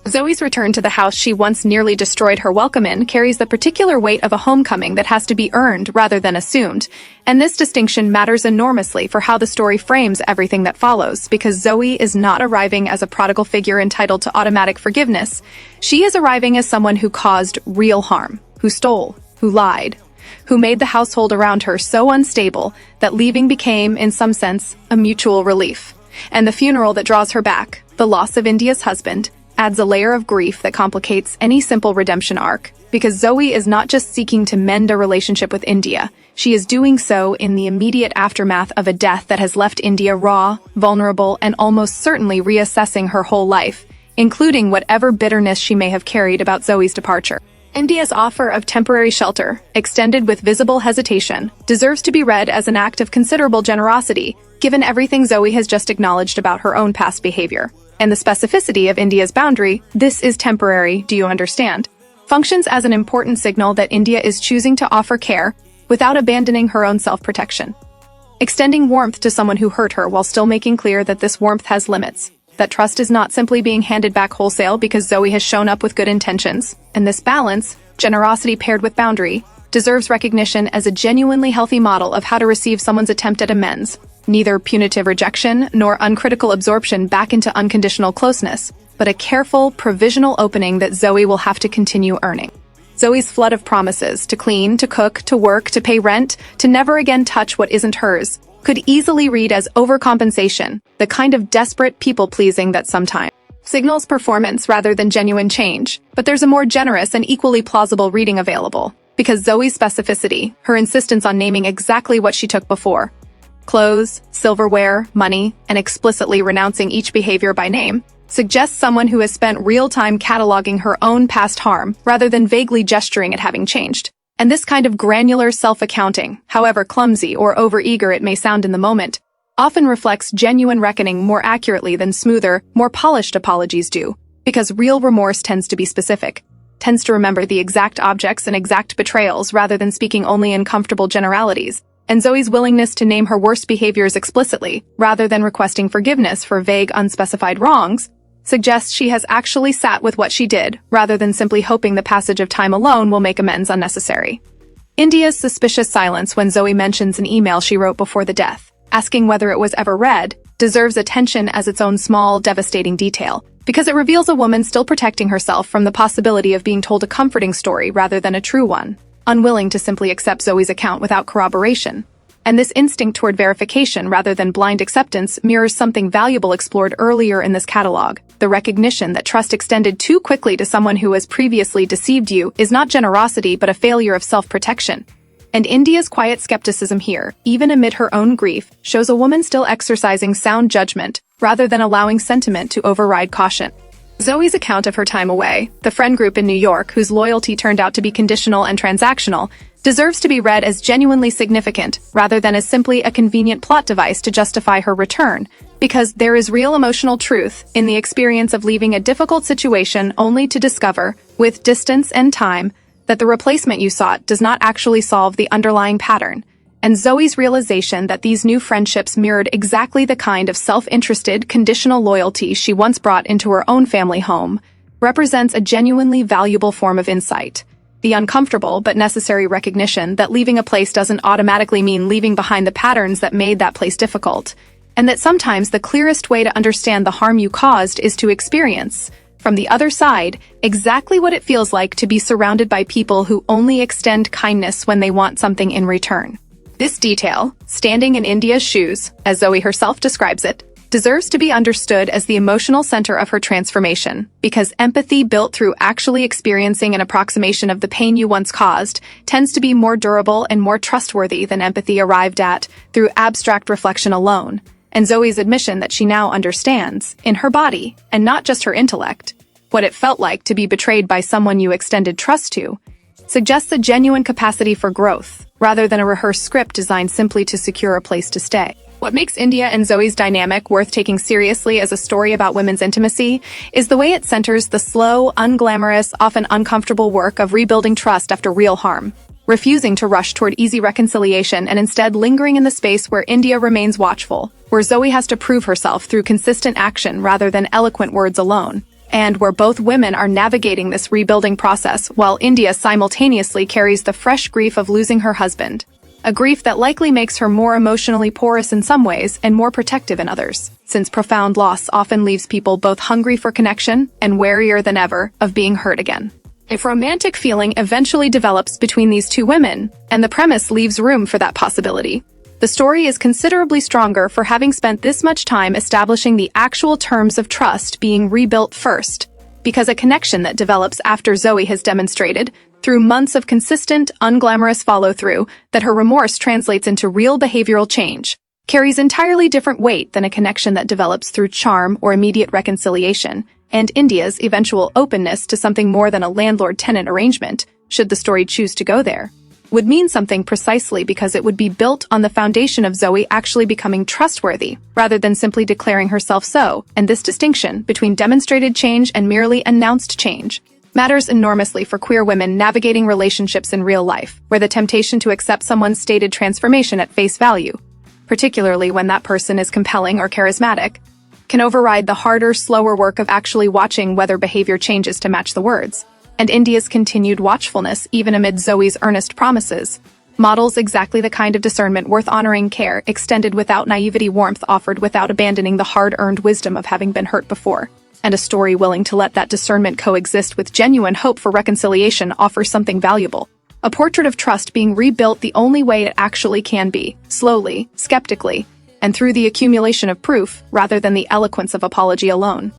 Zoe's return to the house she once nearly destroyed her welcome in carries the particular weight of a homecoming that has to be earned rather than assumed, and this distinction matters enormously for how the story frames everything that follows, because Zoe is not arriving as a prodigal figure entitled to automatic forgiveness. She is arriving as someone who caused real harm, who stole, who lied, who made the household around her so unstable that leaving became, in some sense, a mutual relief. And the funeral that draws her back, the loss of India's husband, adds a layer of grief that complicates any simple redemption arc, because Zoe is not just seeking to mend a relationship with India, she is doing so in the immediate aftermath of a death that has left India raw, vulnerable, and almost certainly reassessing her whole life, including whatever bitterness she may have carried about Zoe's departure. India's offer of temporary shelter, extended with visible hesitation, deserves to be read as an act of considerable generosity, given everything Zoe has just acknowledged about her own past behavior. And the specificity of India's boundary, "This is temporary, do you understand?" functions as an important signal that India is choosing to offer care without abandoning her own self-protection. Extending warmth to someone who hurt her while still making clear that this warmth has limits, that trust is not simply being handed back wholesale because Zoe has shown up with good intentions, and this balance, generosity paired with boundary, deserves recognition as a genuinely healthy model of how to receive someone's attempt at amends. Neither punitive rejection nor uncritical absorption back into unconditional closeness, but a careful, provisional opening that Zoe will have to continue earning. Zoe's flood of promises to clean, to cook, to work, to pay rent, to never again touch what isn't hers, could easily read as overcompensation, the kind of desperate people-pleasing that sometimes signals performance rather than genuine change. But there's a more generous and equally plausible reading available, because Zoe's specificity, her insistence on naming exactly what she took before, clothes, silverware, money, and explicitly renouncing each behavior by name, suggests someone who has spent real-time cataloging her own past harm rather than vaguely gesturing at having changed. And this kind of granular self-accounting, however clumsy or overeager it may sound in the moment, often reflects genuine reckoning more accurately than smoother, more polished apologies do, because real remorse tends to be specific, tends to remember the exact objects and exact betrayals rather than speaking only in comfortable generalities. And Zoe's willingness to name her worst behaviors explicitly, rather than requesting forgiveness for vague, unspecified wrongs, suggests she has actually sat with what she did, rather than simply hoping the passage of time alone will make amends unnecessary. India's suspicious silence when Zoe mentions an email she wrote before the death, asking whether it was ever read, deserves attention as its own small, devastating detail, because it reveals a woman still protecting herself from the possibility of being told a comforting story rather than a true one, unwilling to simply accept Zoe's account without corroboration. And this instinct toward verification rather than blind acceptance mirrors something valuable explored earlier in this catalog, the recognition that trust extended too quickly to someone who has previously deceived you is not generosity but a failure of self-protection. And India's quiet skepticism here, even amid her own grief, shows a woman still exercising sound judgment rather than allowing sentiment to override caution. Zoe's account of her time away, the friend group in New York whose loyalty turned out to be conditional and transactional, deserves to be read as genuinely significant rather than as simply a convenient plot device to justify her return, because there is real emotional truth in the experience of leaving a difficult situation only to discover, with distance and time, that the replacement you sought does not actually solve the underlying pattern. And Zoe's realization that these new friendships mirrored exactly the kind of self-interested, conditional loyalty she once brought into her own family home represents a genuinely valuable form of insight. The uncomfortable but necessary recognition that leaving a place doesn't automatically mean leaving behind the patterns that made that place difficult, and that sometimes the clearest way to understand the harm you caused is to experience, from the other side, exactly what it feels like to be surrounded by people who only extend kindness when they want something in return. This detail, standing in India's shoes, as Zoe herself describes it, deserves to be understood as the emotional center of her transformation, because empathy built through actually experiencing an approximation of the pain you once caused tends to be more durable and more trustworthy than empathy arrived at through abstract reflection alone. And Zoe's admission that she now understands, in her body, and not just her intellect, what it felt like to be betrayed by someone you extended trust to, suggests a genuine capacity for growth, rather than a rehearsed script designed simply to secure a place to stay. What makes India and Zoe's dynamic worth taking seriously as a story about women's intimacy is the way it centers the slow, unglamorous, often uncomfortable work of rebuilding trust after real harm, refusing to rush toward easy reconciliation and instead lingering in the space where India remains watchful, where Zoe has to prove herself through consistent action rather than eloquent words alone, and where both women are navigating this rebuilding process while India simultaneously carries the fresh grief of losing her husband. A grief that likely makes her more emotionally porous in some ways and more protective in others, since profound loss often leaves people both hungry for connection and warier than ever of being hurt again. A romantic feeling eventually develops between these two women, and the premise leaves room for that possibility. The story is considerably stronger for having spent this much time establishing the actual terms of trust being rebuilt first, because a connection that develops after Zoe has demonstrated, through months of consistent, unglamorous follow-through, that her remorse translates into real behavioral change, carries entirely different weight than a connection that develops through charm or immediate reconciliation, and India's eventual openness to something more than a landlord-tenant arrangement, should the story choose to go there, would mean something precisely because it would be built on the foundation of Zoe actually becoming trustworthy, rather than simply declaring herself so, and this distinction between demonstrated change and merely announced change matters enormously for queer women navigating relationships in real life, where the temptation to accept someone's stated transformation at face value, particularly when that person is compelling or charismatic, can override the harder, slower work of actually watching whether behavior changes to match the words. And India's continued watchfulness, even amid Zoe's earnest promises, models exactly the kind of discernment worth honoring, care extended without naivety, warmth offered without abandoning the hard-earned wisdom of having been hurt before. And a story willing to let that discernment coexist with genuine hope for reconciliation offers something valuable. A portrait of trust being rebuilt the only way it actually can be, slowly, skeptically, and through the accumulation of proof rather than the eloquence of apology alone.